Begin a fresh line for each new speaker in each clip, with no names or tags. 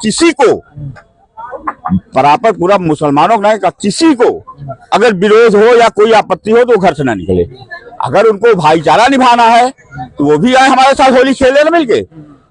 किसी को बराबर पूरा मुसलमानों का नहीं, किसी को अगर विरोध हो या कोई आपत्ति हो तो घर से ना निकले। अगर उनको भाईचारा निभाना है तो वो भी आए हमारे साथ होली खेले ना मिलके,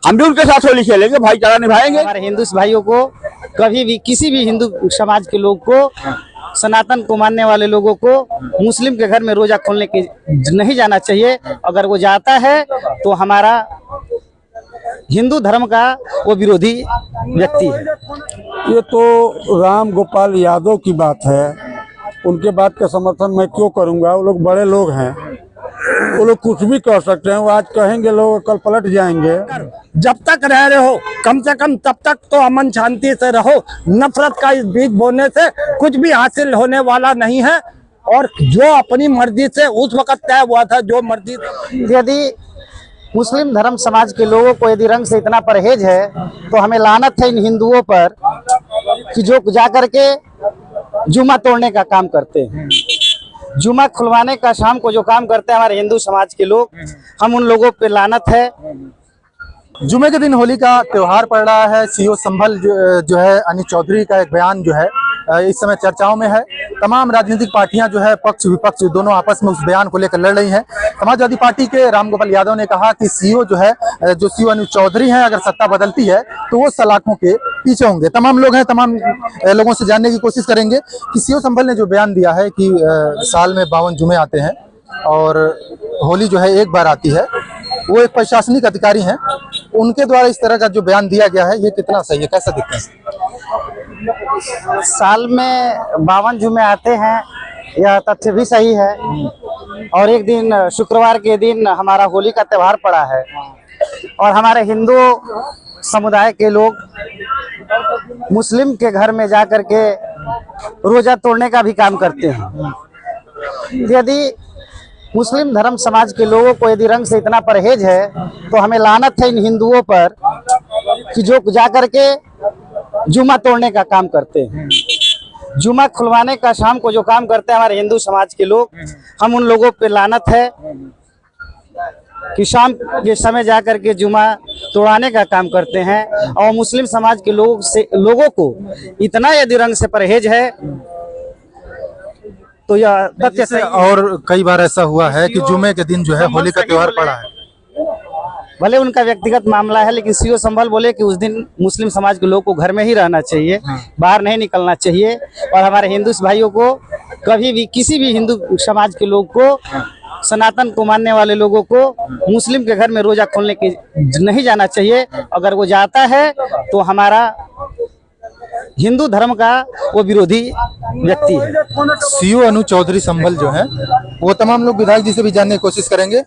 हम भी उनके साथ होली खेलेंगे, भाईचारा निभाएंगे।
हमारे हिंदू भाइयों को कभी भी किसी भी हिंदू समाज के लोग को, सनातन को मानने वाले लोगों को मुस्लिम के घर में रोजा खोलने की नहीं जाना चाहिए। अगर वो जाता है तो हमारा हिंदू धर्म का वो विरोधी व्यक्ति है।
ये तो राम गोपाल यादव की बात है, उनके बात का समर्थन मैं क्यों करूंगा? वो लोग बड़े लोग हैं, वो लोग कुछ भी कह सकते हैं, वो आज कहेंगे लोग कल पलट जाएंगे।
जब तक रह रहे हो कम से कम तब तक तो अमन शांति से रहो। नफरत का इस बीज बोने से कुछ भी हासिल होने वाला नहीं है। और जो अपनी मर्जी से उस वक्त तय हुआ था, जो मर्जी
यदि मुस्लिम धर्म समाज के लोगों को यदि रंग से इतना परहेज है तो हमें लानत है इन हिंदुओं पर कि जो जाकर के जुमा तोड़ने का काम करते हैं, जुमा खुलवाने का शाम को जो काम करते हैं हमारे हिंदू समाज के लोग, हम उन लोगों पे लानत है।
जुमे के दिन होली का त्योहार पड़ रहा है। सीओ संभल जो है अनिल चौधरी का एक बयान जो है इस समय चर्चाओं में है। तमाम राजनीतिक पार्टियां जो है पक्ष विपक्ष दोनों आपस में उस बयान को लेकर लड़ रही हैं। समाजवादी पार्टी के रामगोपाल यादव ने कहा कि सीओ जो है, जो सीओ अनिल चौधरी हैं, अगर सत्ता बदलती है तो वो सलाखों के पीछे होंगे। तमाम लोग हैं, तमाम लोगों से जानने की कोशिश करेंगे कि सीओ संभल ने जो बयान दिया है कि साल में 52 जुमे आते हैं और होली जो है एक बार आती है, वो एक प्रशासनिक अधिकारी हैं, उनके द्वारा इस तरह का जो बयान दिया गया है ये कितना सही है, कैसा दिखता है?
साल में 52 जुमे आते हैं, यह तथ्य भी सही है। और एक दिन शुक्रवार के दिन हमारा होली का त्योहार पड़ा है और हमारे हिंदू समुदाय के लोग मुस्लिम के घर में जाकर के रोजा तोड़ने का भी काम करते हैं। यदि मुस्लिम धर्म समाज के लोगों को यदि रंग से इतना परहेज है तो हमें लानत है इन हिंदुओं पर कि जो जाकर के जुमा तोड़ने का काम करते हैं, जुमा खुलवाने का शाम को जो काम करते हैं हमारे हिंदू समाज के लोग, हम उन लोगों पे लानत है कि शाम के समय जाकर के जुमा तोड़ाने का काम करते हैं। और मुस्लिम समाज के लोगों को इतना यदि रंग से परहेज है तो यह तथ्य सही।
और कई बार ऐसा हुआ है कि जुमे के दिन जो है होली का त्योहार पड़ा है।
भले उनका व्यक्तिगत मामला है, लेकिन सीओ संभल बोले कि उस दिन मुस्लिम समाज के लोगों को घर में ही रहना चाहिए, बाहर नहीं निकलना चाहिए। और हमारे हिंदू भाइयों को कभी भी किसी भी हिंदू समाज के लोग को, सनातन को मानने वाले लोगों को मुस्लिम के घर में रोजा खोलने की नहीं जाना चाहिए। अगर वो जाता है तो हमारा हिंदू धर्म का वो विरोधी व्यक्ति है।
सीओ अनु चौधरी संभल जो है वो तमाम लोग विधायक जी से भी जानने की कोशिश करेंगे।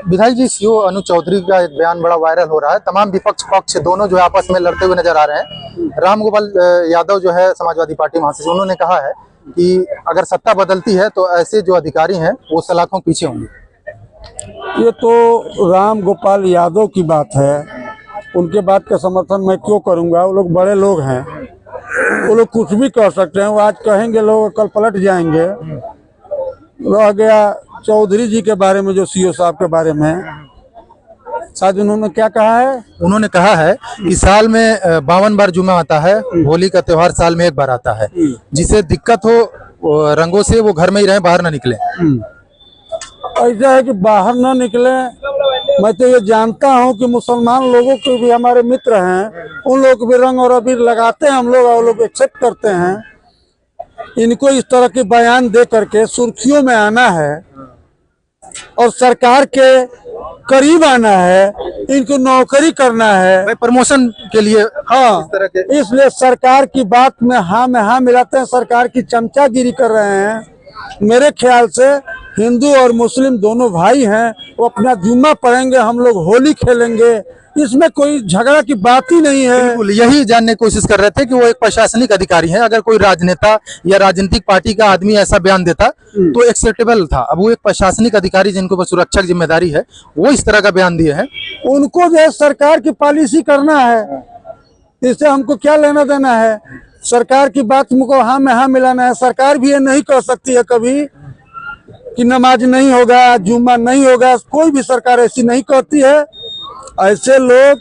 विधायक जी, सीओ अनु चौधरी का एक बयान बड़ा वायरल हो रहा है। तमाम विपक्ष पक्ष दोनों जो है आपस में लड़ते हुए नजर आ रहे हैं। रामगोपाल यादव जो है समाजवादी पार्टी महासचिव, उन्होंने कहा है कि अगर सत्ता बदलती है तो ऐसे जो अधिकारी हैं वो सलाखों पीछे होंगे।
ये तो राम गोपाल यादव की बात है, उनके बात का समर्थन मैं क्यों करूंगा? वो लोग बड़े लोग हैं, वो लोग कुछ भी कह सकते हैं, वो आज कहेंगे लोग कल पलट जाएंगे। रह गया चौधरी जी के बारे में, जो सीओ साहब के बारे में, शायद उन्होंने क्या कहा है?
उन्होंने कहा है कि साल में 52 बार जुमा आता है, होली का त्योहार साल में एक बार आता है, जिसे दिक्कत हो रंगों से वो घर में ही रहे, बाहर ना निकले।
ऐसा है कि बाहर ना निकले। मैं तो ये जानता हूँ कि मुसलमान लोगों के भी हमारे मित्र हैं, उन लोग भी रंग और अबीर लगाते हैं, हम लोग और लोग एक्सेप्ट करते हैं। इनको इस तरह के बयान दे करके सुर्खियों में आना है और सरकार के करीब आना है, इनको नौकरी करना है,
प्रमोशन के लिए।
हाँ, इसलिए सरकार की बात में हाँ मिलाते हैं, सरकार की चमचागिरी कर रहे हैं। मेरे ख्याल से हिंदू और मुस्लिम दोनों भाई हैं, वो अपना जुम्मा पढ़ेंगे, हम लोग होली खेलेंगे, इसमें कोई झगड़ा की बात ही नहीं है।
बिल्कुल यही जानने की कोशिश कर रहे थे कि वो एक प्रशासनिक अधिकारी हैं। अगर कोई राजनेता या राजनीतिक पार्टी का आदमी ऐसा बयान देता तो एक्सेप्टेबल था। अब वो एक प्रशासनिक अधिकारी जिनको ऊपर सुरक्षा की जिम्मेदारी है, वो इस तरह का बयान दिए हैं।
उनको जो है सरकार की पॉलिसी करना है, इससे हमको क्या लेना देना है? सरकार की बात मुझको हाँ में हाँ मिलाना है। सरकार भी ये नहीं कह सकती है कभी कि नमाज नहीं होगा, जुम्मा नहीं होगा, कोई भी सरकार ऐसी नहीं कहती है। ऐसे लोग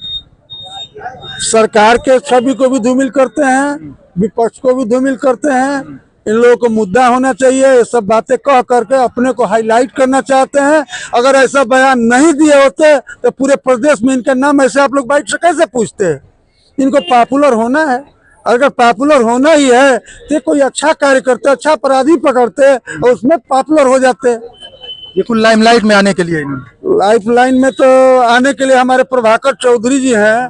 सरकार के सभी को भी धूमिल करते हैं, विपक्ष को भी धूमिल करते हैं। इन लोगों को मुद्दा होना चाहिए, ये सब बातें कह करके अपने को हाईलाइट करना चाहते हैं। अगर ऐसा बयान नहीं दिए होते तो पूरे प्रदेश में इनका नाम ऐसे आप लोग बाइट से कैसे पूछते? इनको पॉपुलर होना है, अगर पॉपुलर होना ही है तो कोई अच्छा कार्य करते, अच्छा अपराधी पकड़ते और उसमें पॉपुलर हो जाते।
ये कुल लाइमलाइट में आने के लिए
लाइफ लाइन में तो आने के लिए हमारे प्रभाकर चौधरी जी हैं,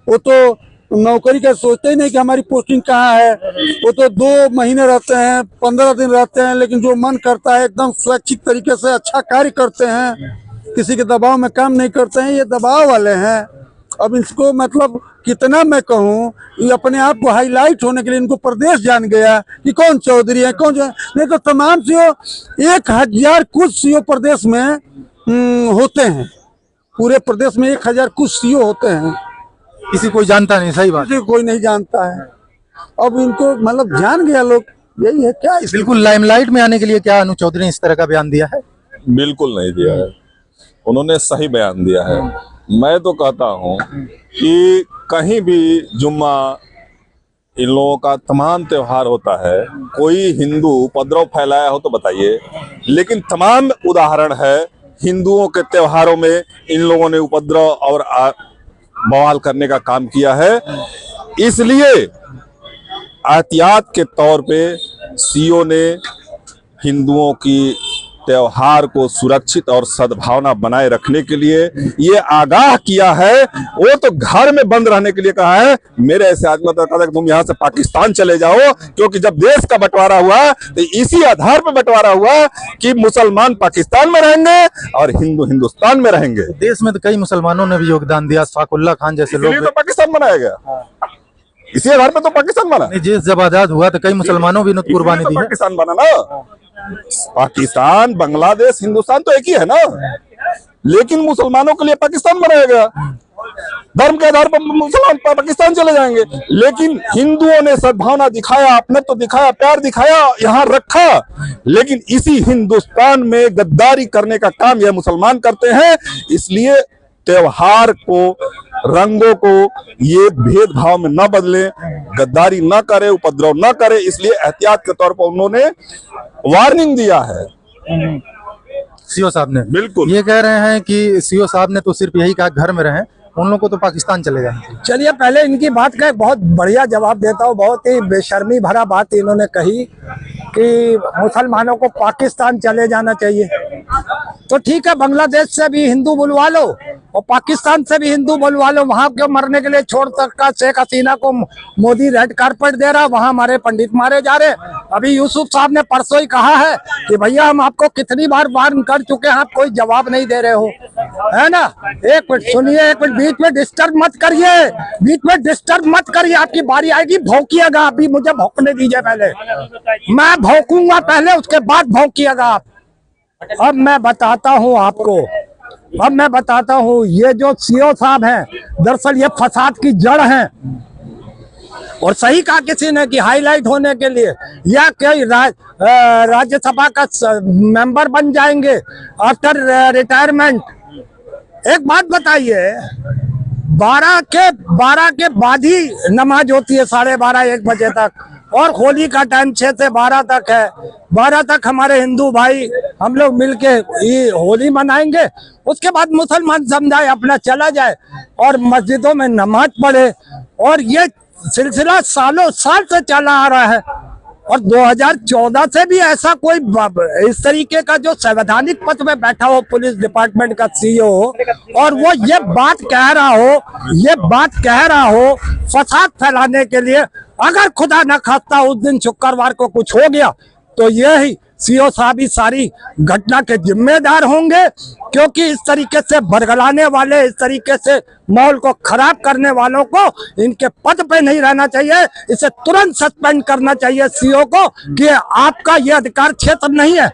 वो तो नौकरी का सोचते ही नहीं कि हमारी पोस्टिंग कहाँ है। वो तो 2 महीने रहते हैं, 15 दिन रहते हैं, लेकिन जो मन करता है एकदम स्वैच्छिक तरीके से अच्छा कार्य करते हैं, किसी के दबाव में काम नहीं करते हैं। ये दबाव वाले हैं। अब इसको मतलब कितना मैं कहूँ, ये अपने आप को हाईलाइट होने के लिए इनको प्रदेश जान गया कि कौन चौधरी है, कौन जो है। नहीं तो तमाम सीओ 1000 कुछ सीओ प्रदेश में होते हैं। पूरे प्रदेश में 1000 कुछ सीओ होते हैं,
किसी कोई जानता नहीं। सही बात,
किसी को कोई नहीं जानता है। अब इनको मतलब जान गया लोग, यही है क्या?
बिल्कुल लाइमलाइट में आने के लिए क्या अनु चौधरी ने इस तरह का बयान दिया है?
बिल्कुल नहीं दिया है, उन्होंने सही बयान दिया है। मैं तो कहता हूं कि कहीं भी जुम्मा, इन लोगों का तमाम त्योहार होता है, कोई हिंदू उपद्रव फैलाया हो तो बताइए, लेकिन तमाम उदाहरण है हिंदुओं के त्योहारों में इन लोगों ने उपद्रव और बवाल करने का काम किया है। इसलिए एहतियात के तौर पे सीओ ने हिंदुओं की त्योहार को सुरक्षित और सद्भावना बनाए रखने के लिए ये आगाह किया है। वो तो घर में बंद रहने के लिए कहा है। मेरे ऐसे आदमी तो कहता है कि तुम यहाँ से पाकिस्तान चले जाओ, क्योंकि जब देश का बंटवारा हुआ तो इसी आधार पर बंटवारा हुआ कि मुसलमान पाकिस्तान में रहेंगे और हिंदू हिंदुस्तान में रहेंगे।
देश में तो कई मुसलमानों ने भी योगदान दिया, साकुल्ला खान जैसे लोग।
तो पाकिस्तान बनाया गया, इसी आधार पर तो पाकिस्तान बना।
देश जब आजाद हुआ तो कई मुसलमानों भी कुर्बानी दी है।
पाकिस्तान बना ना, पाकिस्तान, बांग्लादेश, हिंदुस्तान तो एक ही है ना, लेकिन मुसलमानों के लिए पाकिस्तान बनाया गया। धर्म के आधार पर मुसलमान पाकिस्तान चले जाएंगे, लेकिन हिंदुओं ने सद्भावना दिखाया, अपने तो दिखाया, प्यार दिखाया, यहाँ रखा। लेकिन इसी हिंदुस्तान में गद्दारी करने का काम यह मुसलमान करते हैं। इसलिए त्योहार को, रंगों को ये भेदभाव में न बदले, गद्दारी न करे, उपद्रव न करे, इसलिए एहतियात के तौर पर उन्होंने वार्निंग दिया है
सीओ साहब ने।
बिल्कुल,
ये कह रहे हैं कि सीओ साहब ने तो सिर्फ यही कहा घर में रहें, उन लोगों को तो पाकिस्तान चले जाए।
चलिए पहले इनकी बात का एक बहुत बढ़िया जवाब देता हूँ। बहुत ही बेशर्मी भरा बात इन्होंने कही कि मुसलमानों को पाकिस्तान चले जाना चाहिए। तो ठीक है, बांग्लादेश से भी हिंदू बुलवा लो और पाकिस्तान से भी हिंदू बुलवा लो। वहां के मरने के लिए छोड़ सकता, शेख हसीना को मोदी रेड कारपेट दे रहा, वहां हमारे पंडित मारे जा रहे। अभी यूसुफ साहब ने परसों ही कहा है कि भैया हम आपको कितनी बार वार्न कर चुके हैं, आप कोई जवाब नहीं दे रहे हो, है ना। एक मिनट सुनिए, एक मिनट, बीच में डिस्टर्ब मत करिए, बीच में डिस्टर्ब मत करिए। आपकी बारी आएगी, भौंकिएगा। अभी मुझे भौंकने दीजिए, पहले मैं भौंकूंगा, पहले उसके बाद भौंकिएगा आप। अब मैं बताता हूँ आपको, अब मैं बताता हूँ, ये जो सीओ साहब हैं, दरअसल ये फसाद की जड़ हैं। और सही कहा किसी ने कि हाईलाइट होने के लिए या कोई राज्यसभा का मेंबर बन जाएंगे आफ्टर रिटायरमेंट। एक बात बताइए, 12 के बाद ही नमाज होती है, 12:30-1 बजे तक, और होली का टाइम 6 से 12 तक है। 12 तक हमारे हिंदू भाई हम लोग मिलके ये होली मनाएंगे। उसके बाद मुसलमान समुदाय अपना चला जाए और मस्जिदों में नमाज पढ़े। और ये सिलसिला सालों साल से चला आ रहा है। और 2014 से भी ऐसा कोई इस तरीके का जो संवैधानिक पद में बैठा हो पुलिस डिपार्टमेंट का सीईओ और वो ये बात कह रहा हो फसाद फैलाने के लिए, अगर खुदा न खास्ता उस दिन शुक्रवार को कुछ हो गया तो यही सीओ साहब ही सारी घटना के जिम्मेदार होंगे। क्योंकि इस तरीके से बरगलाने वाले, इस तरीके से माहौल को खराब करने वालों को इनके पद पे नहीं रहना चाहिए। इसे तुरंत सस्पेंड करना चाहिए सीओ को कि आपका ये अधिकार क्षेत्र नहीं है।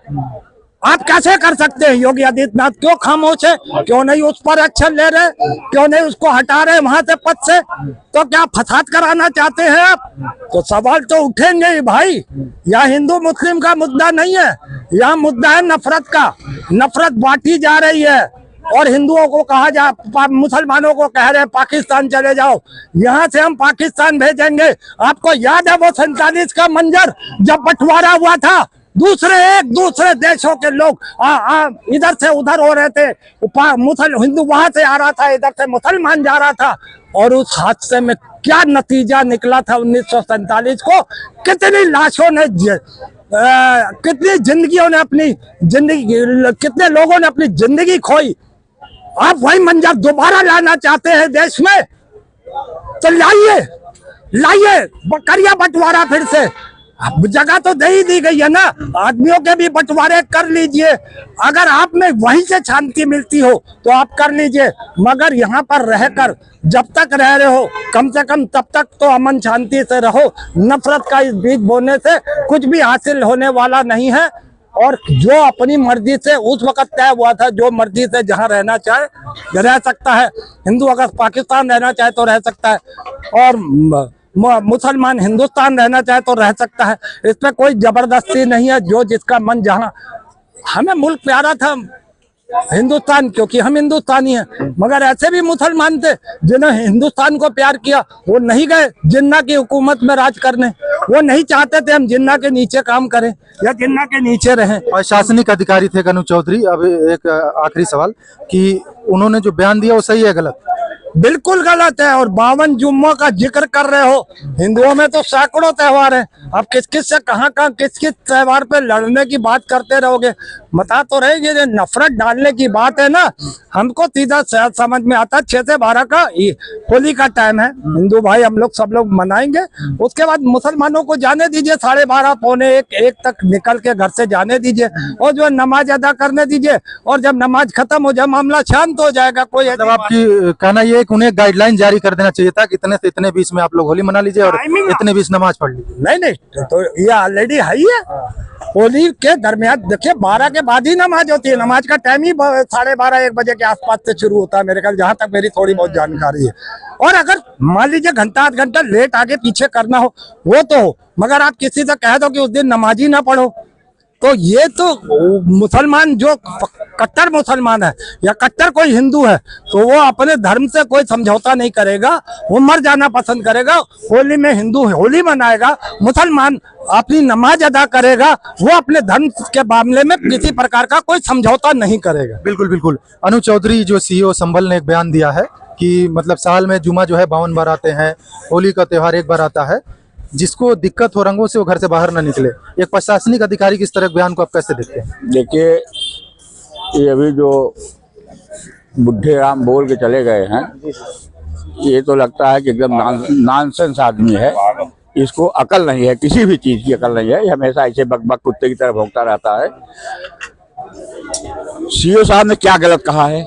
आप कैसे कर सकते हैं? योगी आदित्यनाथ क्यों खामोश है? क्यों नहीं उस पर एक्शन ले रहे? क्यों नहीं उसको हटा रहे वहां से पद से? तो क्या फसाद कराना चाहते हैं आप? तो सवाल तो उठेंगे ही भाई। यह हिंदू मुस्लिम का मुद्दा नहीं है, यह मुद्दा है नफरत का। नफरत बांटी जा रही है और हिंदुओं को कहा जा, मुसलमानों को कह रहे हैं पाकिस्तान चले जाओ, यहाँ से हम पाकिस्तान भेजेंगे। आपको याद है वो 47 का मंजर जब बंटवारा हुआ था, एक दूसरे देशों के लोग इधर से उधर हो रहे थे, हिंदू वहां से आ रहा था, इधर से मुसलमान जा रहा था, और उस हादसे में क्या नतीजा निकला था 1947 को। कितनी लाशों ने कितनी जिंदगियों ने अपनी जिंदगी, कितने लोगों ने अपनी जिंदगी खोई। आप वही मंजर दोबारा लाना चाहते हैं देश में, तो लाइए करिए बंटवारा फिर से। अब जगह तो दे ही दी गई है ना, आदमियों के भी बंटवारे कर लीजिए। अगर आप में वहीं से शांति मिलती हो तो आप कर लीजिए, मगर यहाँ पर रहकर जब तक रह रहे हो कम से कम तब तक तो अमन शांति से रहो। नफरत का इस बीज बोने से कुछ भी हासिल होने वाला नहीं है। और जो अपनी मर्जी से उस वक्त तय हुआ था, जो मर्जी से जहाँ रहना चाहे रह सकता है। हिंदू अगर पाकिस्तान रहना चाहे तो रह सकता है, और मुसलमान हिंदुस्तान रहना चाहे तो रह सकता है। इसमें कोई जबरदस्ती नहीं है। जो जिसका मन जहाँ, हमें मुल्क प्यारा था हिंदुस्तान, क्योंकि हम हिंदुस्तानी हैं, मगर ऐसे भी मुसलमान थे जिन्होंने हिंदुस्तान को प्यार किया, वो नहीं गए जिन्ना की हुकूमत में राज करने। वो नहीं चाहते थे हम जिन्ना के नीचे काम करें या जिन्ना के नीचे रहें।
प्रशासनिक अधिकारी थे कनू चौधरी। अब एक आखिरी सवाल कि उन्होंने जो बयान दिया वो सही है गलत?
बिल्कुल गलत है। और 52 जुम्मों का जिक्र कर रहे हो, हिंदुओं में तो सैकड़ों त्योहार हैं। अब किस किस से कहाँ किस किस त्योहार पे लड़ने की बात करते रहोगे? बता तो रहे, ये नफरत डालने की बात है ना, हमको सीधा समझ में आता। 6 से 12 का होली का टाइम है, हिंदू भाई हम लोग सब लोग मनाएंगे। उसके बाद मुसलमानों को जाने दीजिए, 12:30 पौने एक तक निकल के घर से जाने दीजिए, और जो नमाज अदा करने दीजिए। और जब नमाज खत्म हो जाए मामला शांत हो जाएगा। कोई
मतलब आपकी कहना ये है कि उन्हें गाइडलाइन जारी कर देना चाहिए था कि इतने से इतने बीच में आप लोग होली मना लीजिए और इतने बीच नमाज पढ़ लीजिए।
नहीं, तो ये ऑलरेडी है ही है। होली के दरमियान देखिए 12 के बाद ही नमाज होती है। नमाज का टाइम ही 12:30-1 बजे के आसपास से शुरू होता है मेरे ख्याल, जहां तक मेरी थोड़ी बहुत जानकारी है। और अगर मान लीजिए घंटा आध घंटा लेट आगे पीछे करना हो वो तो हो, मगर आप किसी से कह दो कि उस दिन नमाज ही ना पढ़ो, तो ये तो मुसलमान जो कट्टर मुसलमान है या कट्टर कोई हिंदू है, तो वो अपने धर्म से कोई समझौता नहीं करेगा, वो मर जाना पसंद करेगा। होली में हिंदू होली मनाएगा, मुसलमान अपनी नमाज अदा करेगा, वो अपने धर्म के मामले में किसी प्रकार का कोई समझौता नहीं करेगा।
बिल्कुल बिल्कुल। अनु चौधरी जो CEO संभल ने एक बयान दिया है कि मतलब साल में जुमा जो है 52 बार आते हैं, होली का त्योहार एक बार आता है, जिसको दिक्कत हो रंगों से वो घर से बाहर ना निकले। एक प्रशासनिक अधिकारी की इस तरह बयान को आप कैसे देखते हैं?
देखिए, ये अभी जो बुढ़े राम बोल के चले गए हैं, ये तो लगता है कि एकदम नॉनसेंस आदमी है। इसको अकल नहीं है, किसी भी चीज की अकल नहीं है। ये हमेशा ऐसे बकबक कुत्ते की तरह भौंकता रहता है। CEO साहब ने क्या गलत कहा है?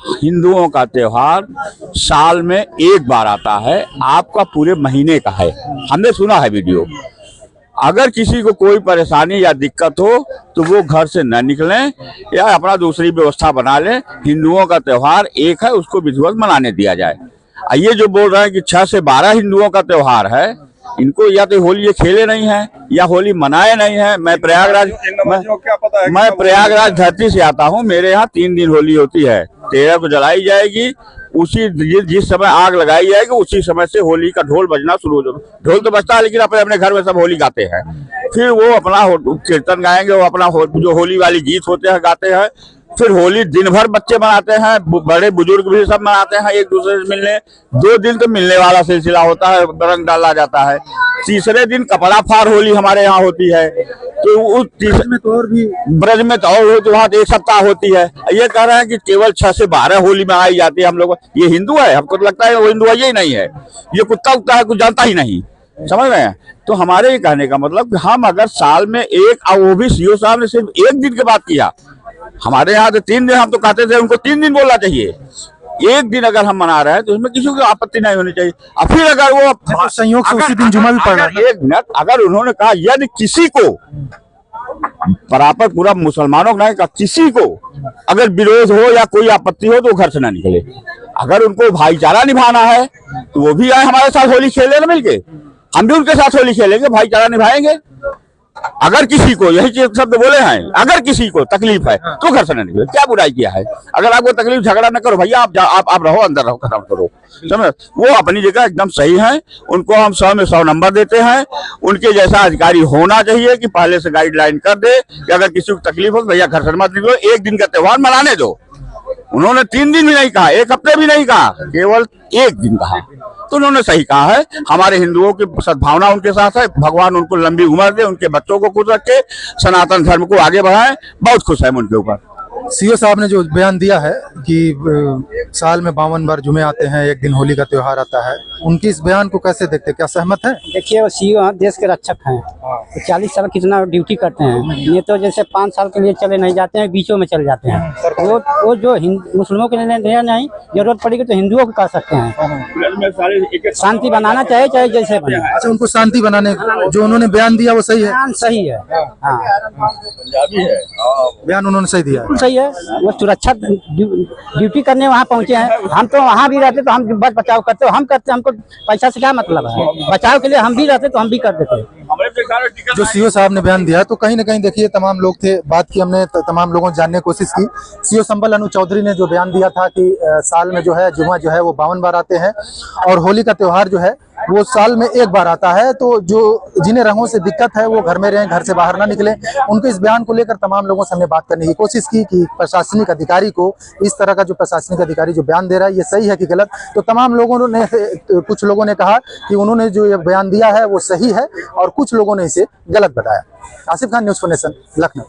हिंदुओं का त्योहार साल में एक बार आता है, आपका पूरे महीने का है। हमने सुना है वीडियो। अगर किसी को कोई परेशानी या दिक्कत हो तो वो घर से न निकलें या अपना दूसरी व्यवस्था बना लें। हिंदुओं का त्योहार एक है, उसको विधिवत मनाने दिया जाए। ये जो बोल रहे हैं कि 6 से 12 हिंदुओं का त्योहार है, इनको या तो होली ये खेले नहीं है या होली मनाए नहीं है। मैं प्रयागराज धरती से आता हूँ। मेरे यहाँ 3 दिन होली होती है। 13 को जलाई जाएगी, उसी जिस समय आग लगाई जाएगी उसी समय से होली का ढोल बजना शुरू हो जाएगा। ढोल तो बजता है, लेकिन अपने अपने घर में सब होली गाते हैं। फिर वो अपना कीर्तन गाएंगे, वो अपना जो होली वाली गीत होते हैं गाते हैं। फिर होली दिन भर बच्चे मनाते हैं, बड़े बुजुर्ग भी सब मनाते हैं एक दूसरे से मिलने। 2 दिन तो मिलने वाला सिलसिला होता है, रंग डाला जाता है। तीसरे दिन कपड़ा फाड़ होली हमारे यहाँ होती है। तो उस में तो और भी ब्रज में तो और होती, वहाँ 1 सप्ताह होती है। ये कह रहे हैं कि केवल 6 से 12 होली में आई जाती है। हम लोग ये हिंदू है, हमको तो लगता है वो हिंदू है ही नहीं है। ये कुत्ता उगता है, कुछ जानता ही नहीं, समझ रहे हैं? तो हमारे ये कहने का मतलब कि हम अगर साल में एक, और वो भी CEO साहब ने सिर्फ 1 दिन की बात किया। हमारे यहाँ तो 3 दिन, हम तो कहते थे उनको 3 दिन बोलना चाहिए। 1 दिन अगर हम मना रहे हैं तो इसमें किसी को आपत्ति नहीं होनी चाहिए। और फिर अगर वो
तो संयोग से उसी दिन जुमा भी पड़ रहा है।
1 मिनट, अगर उन्होंने कहा यदि किसी को बराबर पूरा मुसलमानों को नहीं कहा, किसी को अगर विरोध हो या कोई आपत्ति हो तो वो घर से ना निकले। अगर उनको भाईचारा निभाना है तो वो भी आए हमारे साथ होली खेले ना मिलके, हम भी उनके साथ होली खेलेंगे, भाईचारा निभाएंगे। अगर किसी को यही चीज शब्द बोले हैं, अगर किसी को तकलीफ है तो घर से न निकले। क्या बुराई किया है? अगर आपको तकलीफ, झगड़ा न करो भैया, आप रहो अंदर, रहो, खत्म करो। समझ, वो अपनी जगह एकदम सही है, उनको हम 100 में 100 नंबर देते हैं। उनके जैसा अधिकारी होना चाहिए कि पहले से गाइडलाइन कर दे कि अगर किसी को तकलीफ हो तो भैया घर से मत निकलो, एक दिन का त्योहार मनाने दो। उन्होंने 3 दिन भी नहीं कहा, 1 हफ्ते भी नहीं कहा, केवल 1 दिन कहा, तो उन्होंने सही कहा है। हमारे हिंदुओं की सद्भावना उनके साथ है, भगवान उनको लंबी उम्र दे, उनके बच्चों को खुश रखे, सनातन धर्म को आगे बढ़ाएं। बहुत खुश है उनके ऊपर।
सीओ साहब ने जो बयान दिया है कि साल में 52 बार जुमे आते हैं, एक दिन होली का त्योहार आता है, उनकी इस बयान को कैसे देखते, क्या सहमत है?
देखिए, वो सीओ देश के रक्षक हैं, तो 40 साल कितना ड्यूटी करते हैं। ये तो जैसे 5 साल के लिए चले नहीं जाते हैं, बीचों में चले जाते हैं। वो जो मुस्लिमों के लिए नहीं, जरूरत पड़ेगी तो हिंदुओं को कर सकते हैं। शांति बनाना चाहे जैसे बने।
अच्छा, उनको शांति बनाने जो उन्होंने बयान दिया वो सही है?
बयान सही है, हाँ,
बयान उन्होंने सही दिया है।
सही है। वो सुरक्षा ड्यूटी करने वहाँ पहुँचे हैं। हम तो वहाँ भी रहते तो हम बच बचाव करते, हम करते, हमको पैसा से क्या मतलब है? बचाव के लिए हम भी रहते तो हम भी कर देते।
जो सीओ साहब ने बयान दिया तो कहीं ना कहीं देखिए तमाम लोग थे, बात की हमने तमाम लोगों से जानने की कोशिश की। सीओ संभल अनु चौधरी ने जो बयान दिया था कि साल में जो है जुमा जो है वो 52 बार आते हैं और होली का त्योहार जो है वो साल में 1 बार आता है, तो जो जिन्हें रंगों से दिक्कत है वो घर में रहें, घर से बाहर ना निकलें। उनके इस बयान को लेकर तमाम लोगों से हमने बात करने की कोशिश की कि प्रशासनिक अधिकारी को इस तरह का जो प्रशासनिक अधिकारी जो बयान दे रहा है ये सही है कि गलत। तो तमाम लोगों ने, कुछ लोगों ने कहा कि उन्होंने जो ये बयान दिया है वो सही है और कुछ लोगों ने इसे गलत बताया। Asif Khan, news for nation, Lucknow.